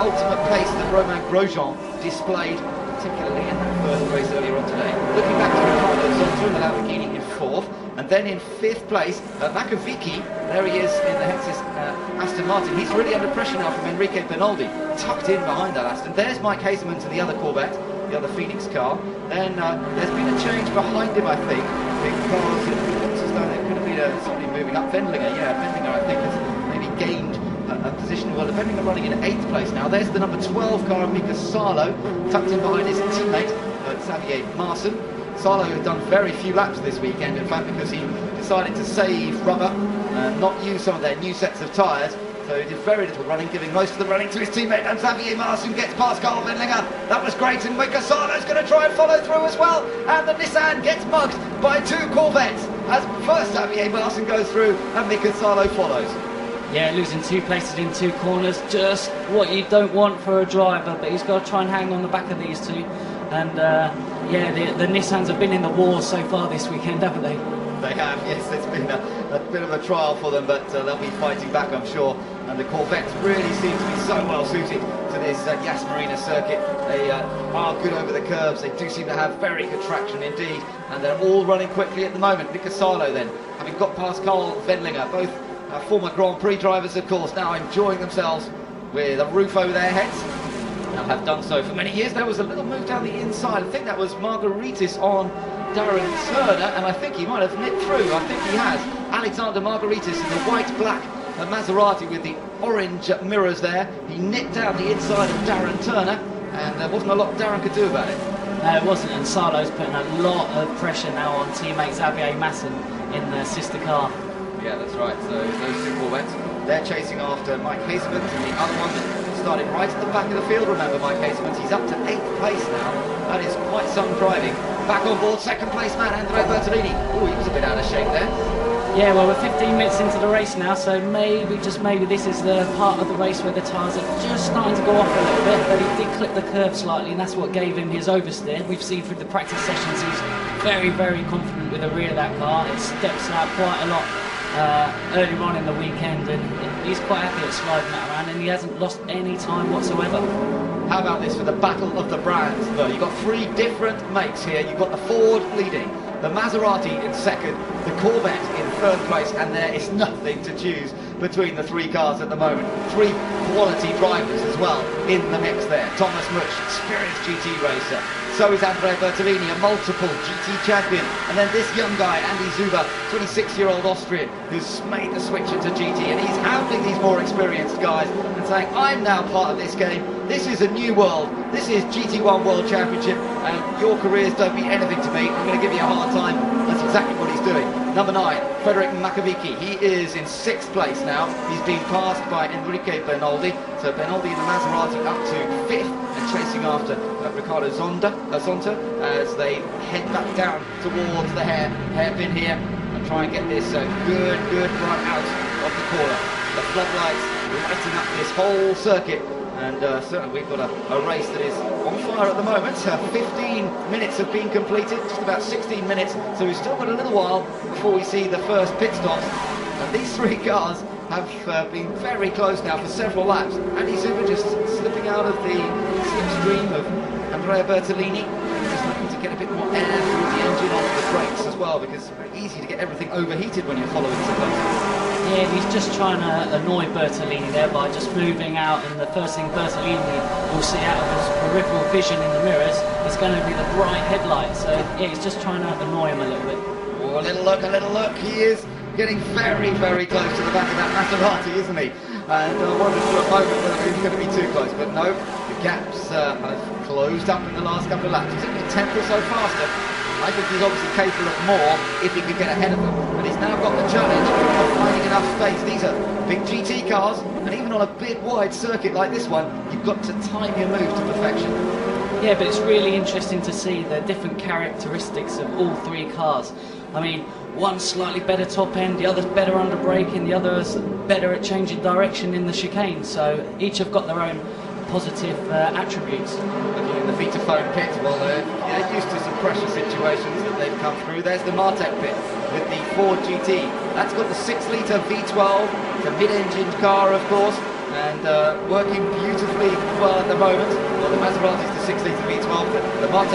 ultimate pace that Romain Grosjean displayed, particularly in that first race earlier on today. Looking back to Ricardo Zonta in the Lamborghini in 4th, and then in 5th place, Makovici, there he is in the Hexis Aston Martin. He's really under pressure now from Enrique Bernaldi, tucked in behind that Aston. There's Mike Hazelman to the other Corvette, the other Phoenix car. Then there's been a change behind him, I think, because it looks as though there could have been somebody moving up. Wendlinger, yeah, Wendlinger I think has maybe gained a position. Well, Wendlinger running in 8th place now. There's the number 12 car of Mika Salo, tucked in behind his teammate, Xavier Marson. Salo had done very few laps this weekend, in fact, because he decided to save rubber and not use some of their new sets of tyres. So he did very little running, giving most of the running to his teammate, and Xavier Marson gets past Carl Wendlinger. That was great, and Mika Salo's going to try and follow through as well. And the Nissan gets mugged by 2 Corvettes as first Xavier Marson goes through and Mika Salo follows. Yeah, losing 2 places in 2 corners, just what you don't want for a driver, but he's got to try and hang on the back of these 2. And yeah, the Nissans have been in the war so far this weekend, haven't they? They have, yes. It's been a bit of a trial for them, but they'll be fighting back, I'm sure. And the Corvettes really seem to be so well suited to this Yas Marina circuit. They are good over the curves. They do seem to have very good traction indeed, and they're all running quickly at the moment. Mika Salo then, having got past Carl Wendlinger, both former Grand Prix drivers, of course, now enjoying themselves with a roof over their heads. And have done so for many years. There was a little move down the inside. I think that was Margaritis on Darren Turner, and I think he might have nipped through. I think he has. Alexander Margaritis in the white-black Maserati with the orange mirrors there. He nipped down the inside of Darren Turner, and there wasn't a lot Darren could do about it. No, it wasn't, and Salo's putting a lot of pressure now on teammate Xavier Masson in the sister car. Yeah, that's right. So those 2 Corvettes, they're chasing after Mike Hazelman, and the other one started right at the back of the field. Remember, Mike Hazelman, he's up to 8th place now. That is quite some driving. Back on board, 2nd place man, Andrea Bertolini. Oh, he was a bit out of shape there. Yeah, well, we're 15 minutes into the race now, so maybe, just maybe, this is the part of the race where the tyres are just starting to go off a little bit, but he did clip the curve slightly, and that's what gave him his oversteer. We've seen through the practice sessions he's very, very confident with the rear of that car. It steps out quite a lot earlier on in the weekend, and he's quite happy at sliding that around, and he hasn't lost any time whatsoever. How about this for the battle of the brands, though? You've got 3 different makes here. You've got the Ford leading, the Maserati in 2nd, the Corvette in 3rd place, and there is nothing to choose between the 3 cars at the moment. 3 quality drivers as well in the mix there. Thomas Mutsch, experienced GT racer. So is Andrea Bertolini, a multiple GT champion. And then this young guy, Andy Zuber, 26-year-old Austrian, who's made the switch into GT, and he's hounding these more experienced guys and saying, I'm now part of this game. This is a new world. This is GT1 World Championship, and your careers don't mean anything to me. I'm going to give you a hard time. That's exactly what he's doing. Number 9, Frederic Makovici. He is in 6th place now. He's been passed by Enrique Bernaldi. So Bernaldi in the Maserati up to 5th and chasing after Ricardo Zonta as they head back down towards the hairpin here and try and get this good run out of the corner. The floodlights lighting up this whole circuit. And certainly we've got a race that is on fire at the moment. 15 minutes have been completed, just about 16 minutes, so we've still got a little while before we see the first pit stops. And these 3 cars have been very close now for several laps. Andy Zuber just slipping out of the slipstream of Andrea Bertolini, just looking to get a bit more air through the engine onto the brakes as well, because it's very easy to get everything overheated when you're following so close. Yeah, he's just trying to annoy Bertolini there by just moving out, and the first thing Bertolini will see out of his peripheral vision in the mirrors is going to be the bright headlights. So yeah, he's just trying to annoy him a little bit. Oh, a little look. He is getting very, very close to the back of that Maserati, isn't he? And I wondered for a moment whether he was going to be too close, but no, the gaps have closed up in the last couple of laps. He's only a tenth or so faster. I think he's obviously capable of more if he could get ahead of them, but he's now got the challenge of finding enough space. These are big GT cars, and even on a big wide circuit like this one, you've got to time your move to perfection. Yeah, but it's really interesting to see the different characteristics of all 3 cars. I mean, one's slightly better top end, the other's better under braking, the other's better at changing direction in the chicane, so each have got their own positive attributes. Looking in the Vitaphone pit, well, they're used to some pressure situations that they've come through. There's the Martech pit with the Ford GT. That's got the 6-litre V12, it's a mid-engined car, of course. and working beautifully well at the moment. Well, the Maseratis to 6 litre V12, the Mate